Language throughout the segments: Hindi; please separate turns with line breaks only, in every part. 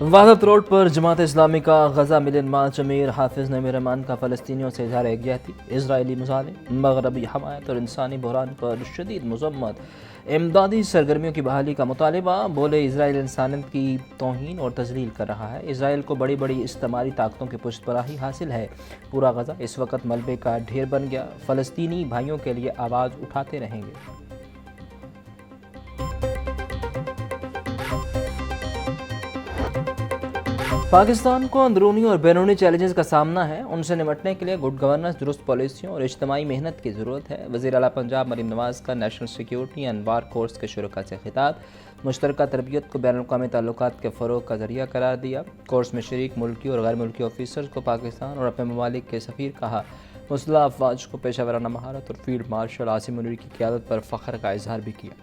वादत रोड पर जमात इस्लामी का गजा मिलियन मार्च अमीर हाफिज नईम रहमान का फ़लस्तीनियों से इजहार यकजहती, इसराइली मुजालिम मगरबी हमायत और इंसानी बहरान पर शदीद मजम्मत, इमदादी सरगर्मियों की बहाली का मुतालबा। बोले इसराइल इंसानियत की तौहीन और तजलील कर रहा है। इसराइल को बड़ी बड़ी इस्तेमारी ताकतों की पुष्टपराही हासिल है। पूरा गजा इस वक्त मलबे का ढेर बन गया। फ़लस्तीनी भाइयों के लिए आवाज़ उठाते रहेंगे। पाकिस्तान को अंदरूनी और बैरूनी चैलेंजेस का सामना है। उनसे निपटने के लिए गुड गवर्नेंस, दुरुस्त पॉलिसियों और इज्तिमाई मेहनत की ज़रूरत है। वज़ीर आला पंजाब मरीम नवाज़ का national security and war course के शुरा से खिताब। मुश्तरका तरबियत को बैनुल-अक़वामी ताल्लुकात के फ़रोग़ का ज़रिया करार दिया। कोर्स में शरीक मुल्की और गैर मुल्की ऑफिसर्स को पाकिस्तान और अपने ममालिक के सफ़ीर कहा। मुस्लह अफवाज को पेशा वराना महारत और फील्ड मार्शल आसिम मुनीर की क़यादत पर फ़ख्र का इजहार भी किया।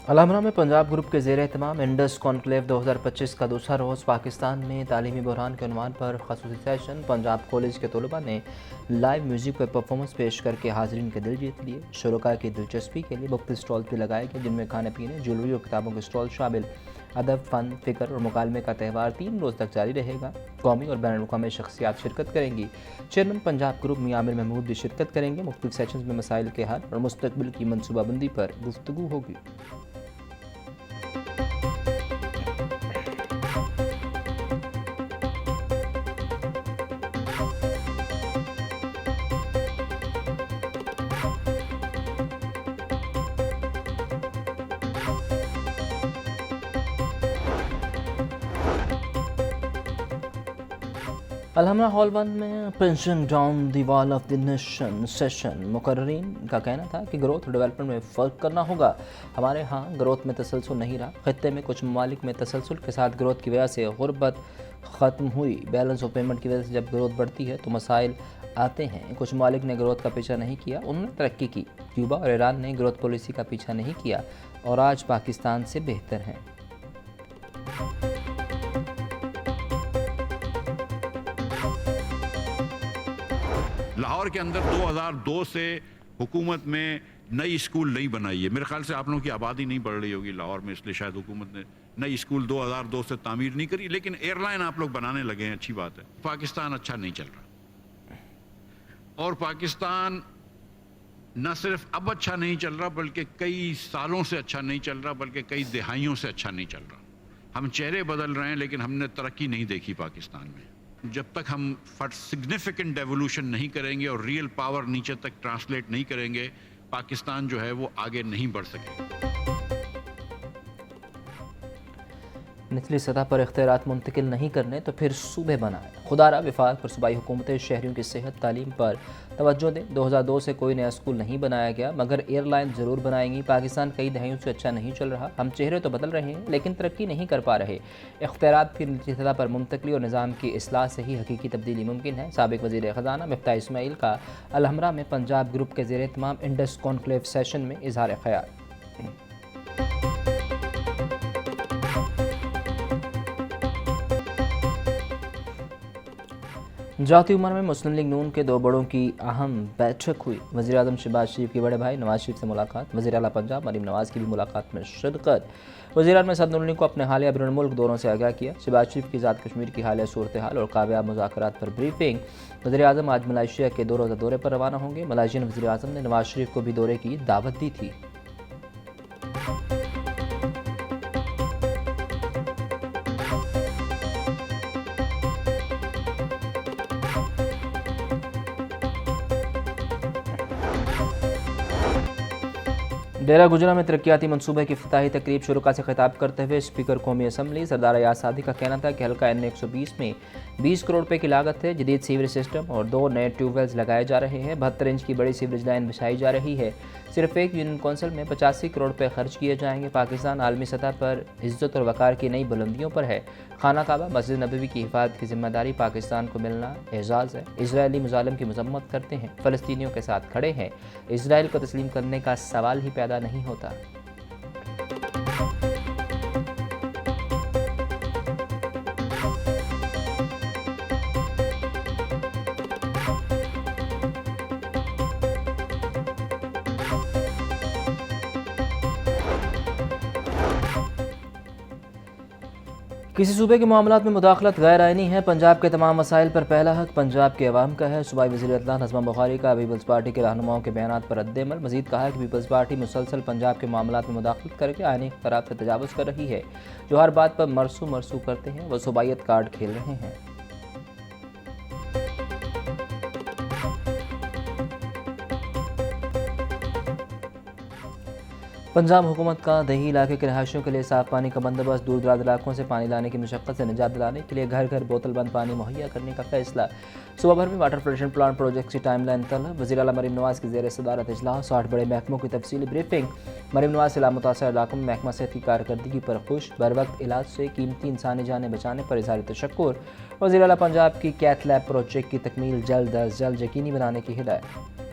अलहमरा में पंजाब ग्रुप के ज़ेर एहतमाम इंडस कॉन्क्लेव 2025 का दूसरा रोज़ पाकिस्तान में तालीमी बहरान के उन्वान पर ख़ुसूसी सेशन। पंजाब कॉलेज के तलबा ने लाइव म्यूज़िक पर परफॉर्मेंस पेश करके हाज़रीन के दिल जीत लिए। शुरका की दिलचस्पी के लिए मुख्तलिफ स्टॉल भी लगाए गए, जिनमें खाने पीने, ज्वेलरी और किताबों के स्टॉल शामिल। अदब, फ़न, फ़िक्र और मुकालमे का त्यौहार 3 रोज़ तक जारी रहेगा। कौमी और बैनुल-अक़वामी शख्सियात शिरकत करेंगी। चेयरमैन पंजाब ग्रुप मियां आमिर महमूद भी शिरकत करेंगे। मुख्तलिफ सेशंस में मसाइल के हल और मुस्तक़बिल की मनसूबाबंदी पर गुफ्तगू होगी। अलहमरा हॉल 1 में pension down the wall of the nation session. मुकर्रीन का कहना था कि ग्रोथ और डेवलपमेंट में फ़र्क करना होगा। हमारे यहाँ ग्रोथ में तसलसल नहीं रहा। खत्ते में कुछ ममालिक में तसलसल के साथ ग्रोथ की वजह से गुर्बत ख़त्म हुई। बैलेंस ऑफ पेमेंट की वजह से जब ग्रोथ बढ़ती है तो मसाइल आते हैं। कुछ ममालिक ने ग्रोथ का पीछा नहीं किया, उन्होंने तरक्की की। क्यूबा और ईरान ने ग्रोथ पॉलिसी का पीछा नहीं किया और आज पाकिस्तान से बेहतर हैं।
लाहौर के अंदर 2002 से हुकूमत में नई स्कूल नहीं बनाई है। मेरे ख्याल से आप लोगों की आबादी नहीं बढ़ रही होगी लाहौर में, इसलिए शायद हुकूमत ने नई स्कूल 2002 से तामीर नहीं करी। लेकिन एयरलाइन आप लोग बनाने लगे हैं, अच्छी बात है। पाकिस्तान अच्छा नहीं चल रहा और पाकिस्तान न सिर्फ अब अच्छा नहीं चल रहा बल्कि कई सालों से अच्छा नहीं चल रहा, बल्कि कई दिहाइयों से अच्छा नहीं चल रहा। हम चेहरे बदल रहे हैं लेकिन हमने तरक्की नहीं देखी पाकिस्तान में। जब तक हम सिग्निफिकेंट डेवोल्यूशन नहीं करेंगे और रियल पावर नीचे तक ट्रांसलेट नहीं करेंगे, पाकिस्तान जो है वो आगे नहीं बढ़ सकेगा।
निचली सतह पर इख्तियारात मुंतकिल नहीं करने तो फिर सूबे बनाएं। खुदारा विफाक और सूबाई हुकूमतें शहरियों की सेहत तालीम पर तवज्जो दें। 2002 से कोई नया स्कूल नहीं बनाया गया मगर एयरलाइन ज़रूर बनाएंगी। पाकिस्तान कई दहाइयों से अच्छा नहीं चल रहा। हम चेहरे तो बदल रहे हैं लेकिन तरक्की नहीं कर पा रहे। इख्तियारात की निचली सतह पर मुंतकली और निज़ाम की इस्लाह से ही हकीकी तब्दीली मुमकिन है। साबिक वज़ीर ख़ज़ाना मिफ्ताह इस्माइल का अलहमरा में पंजाब ग्रुप के ज़ेर एहतमाम इंडस कॉन्क्लेव सेशन में इज़हार ख़याल। जाती उम्र में मुस्लिम लीग नून के 2 बड़ों की अहम बैठक हुई। वज़ीर आज़म शहबाज शरीफ के बड़े भाई नवाज शरीफ से मुलाकात। वज़ीर आला पंजाब मरीम नवाज़ की भी मुलाकात में शिरकत। वज़ीर आज़म सदर नूनी को अपने हालिया बैरून मुल्क दौरों से आगाह किया। शहबाज शरीफ की ज़ात कश्मीर की हालिया सूरत हाल और कामयाब मुज़ाकरात पर ब्रीफिंग। वज़ीर आज़म आज मलेशिया के 2 रोज़ा दौरे पर रवाना होंगे। मलेशियन वज़ीर आज़म ने नवाज शरीफ को भी दौरे की दावत दी थी। डेरा गुजरा में तरक्याती मनसूबे की इफ्तिताही तकरीब शुरुका से खिताब करते हुए स्पीकर कौमी असम्बली सरदार याद सादी का कहना था कि हल्का N 120 में 20 करोड़ रुपए की लागत है। जदीद सीवरेज सिस्टम और 2 नए ट्यूबवेल्स लगाए जा रहे हैं। 72 इंच की बड़ी सीवरेज लाइन बिछाई जा रही है। सिर्फ एक यूनियन कौंसिल में 85 करोड़ रुपए खर्च किए जाएंगे। पाकिस्तान आलमी सतह पर इज्जत और वक़ार की नई बुलंदियों पर है। खाना काबा मस्जिद नबवी की हिफाजत की जिम्मेदारी पाकिस्तान को मिलना एजाज़ है। इसराइली मुजालिम की मजम्मत करते हैं, फ़लस्तीनियों के साथ खड़े हैं। इसराइल को तस्लीम करने का सवाल ही पैदा नहीं होता। किसी सूबे के मामलात में मुदाखलत गैर आइनी है। पंजाब के तमाम मसाइल पर पहला हक पंजाब के अवाम का है। सूबाई वज़ीर इत्तलाह नज़मा बुखारी का पीपल्स पार्टी के रहनुमाओं के बयानात पर रद्द-ए-अमल। मज़ीद कहा कि पीपल्स पार्टी मुसलसल पंजाब के मामलात में मुदाखलत करके आइनी इख्तियारात का तजावुज़ कर रही है। जो हर बात पर मरसू मरसू करते हैं वह सूबाइयत कार्ड खेल रहे हैं। पंजाब हुकूमत का दही इलाके के रहायशियों के लिए साफ़ पानी का बंदोबस्त। दूर दराज इलाकों से पानी लाने की मशक्क़त से निजात दिलाने के लिए घर घर बोतल बंद पानी मुहैया करने का फैसला। सूबा भर में वाटर फिल्ट्रेशन प्लांट प्रोजेक्ट की टाइमलाइन तलब। वज़ीर आला मरीम नवाज़ की ज़ेर सदारत इजलास। 8 बड़े महकमों की तफसीली ब्रीफिंग। मरीम नवाज़ से मुतासर इलाकों में महकमा सेहत की कारकर्दगी पर खुश। बर वक्त इलाज से कीमती इंसानी जानें बचाने पर इज़हार तशक्कुर। वज़ीर आला पंजाब की कैथ लैब प्रोजेक्ट की तकमील जल्द अज जल्द यकीनी बनाने की हिदायत।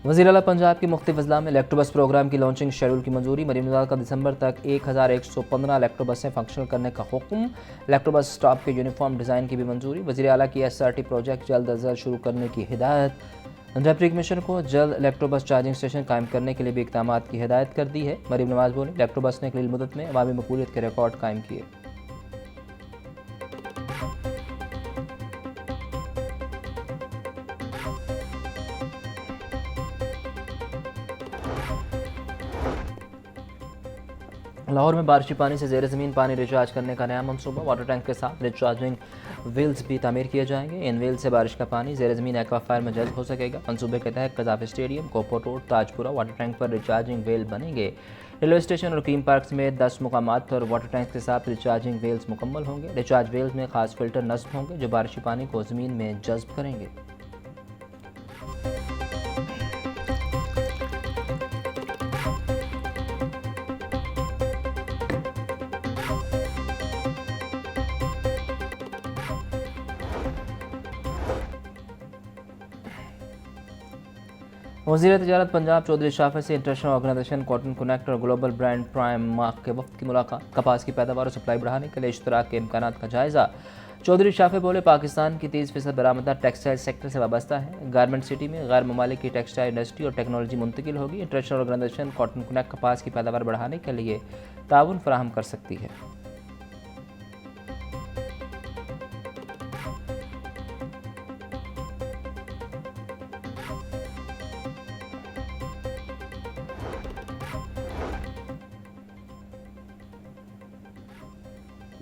वज़ीर आला पंजाब के मुख्तलिफ अजला में इलेक्ट्रोबस प्रोग्राम की लॉन्चिंग शेड्यूल की मंजूरी। मरीम नवाज़ का दिसंबर तक 1115 इलेक्ट्रोबसें फंक्शनल करने का हुक्म। इलेक्ट्रोबस स्टॉप के यूनिफॉर्म डिज़ाइन की भी मंजूरी। वज़ीर आला की SRT प्रोजेक्ट जल्द अज जल्द शुरू करने की हिदायत। डिप्टी कमिश्नर को जल्द इलेक्ट्रोबस चार्जिंग स्टेशन कायम करने के लिए भी इक़दामात की हिदायत कर दी है। मरीम नवाज़ बोली, इलेक्ट्रोबस ने कलील मुद्दत में अवामी मकबूलियत के रिकॉर्ड कायम किए। लाहौर में बारिशी पानी से ज़ेर ज़मीन पानी रिचार्ज करने का नया मनसूबा। वाटर टैंक के साथ रिचार्जिंग व्हील्स भी तामीर किए जाएंगे। इन व्हील्स से बारिश का पानी ज़ेर ज़मीन एक्वाफायर में जल्द हो सकेगा। मनसूबे के तहत कज़ाफ स्टेडियम, कोपो रोड, ताजपुरा वाटर टैंक पर रिचार्जिंग व्हील बनेंगे। रेलवे स्टेशन और क्रीम पार्क में 10 मुकामात पर वाटर टैंक के साथ रिचार्जिंग व्हील्स मुकम्मल होंगे। रिचार्ज व्हील्स में खास फिल्टर नस्ब होंगे जो बारिशी पानी को ज़मीन में जज्ब करेंगे। वज़ीर तिजारत पंजाब चौधरी शाफे से इंटरनेशनल ऑर्गेनाइजेशन कॉटन कनेक्ट और ग्लोबल ब्रांड प्राइम मार्क के वक्त की मुलाकात। कपास की पैदावार और सप्लाई बढ़ाने के लिए इश्तराक के इम्कानात का जायज़ा। चौधरी शाफे बोले, पाकिस्तान की 30% बरामदा टेक्सटाइल सेक्टर से वाबस्ता है। गारमेंट सिटी में गैर ममालिक की टेक्सटाइल इंडस्ट्री और टेक्नोलॉजी मुंतकिल होगी। इंटरनेशनल ऑर्गेनाइजेशन कॉटन कनेक्ट कपास की पैदावार बढ़ाने के लिए ताउन फराहम कर सकती है।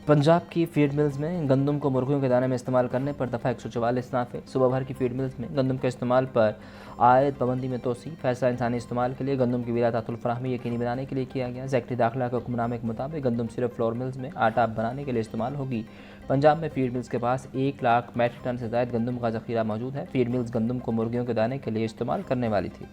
पंजाब की फीड मिल्स में गंदम को मुर्गियों के दाने में इस्तेमाल करने पर दफ़ा 144 नाफे। सुबह भर की फीड मिल्स में गंदम के इस्तेमाल पर आयद पाबंदी में तोसी। फैसला इंसानी इस्तेमाल के लिए गंदम की विरासतुल फराहमी यकीनी बनाने के लिए किया गया। सेक्रेटरी दाखिला के हुक्मनामे के मुताबिक गंदम सिर्फ फ्लोर मिल्स में आटा बनाने के लिए इस्तेमाल होगी। पंजाब में फीड मिल्स के पास 1 लाख मेट्रिक टन से ज़ायद गंदम का ज़ख़ीरा मौजूद है। फीड मिल्स गंदम को मुर्गियों के दाने के लिए इस्तेमाल करने वाली थी।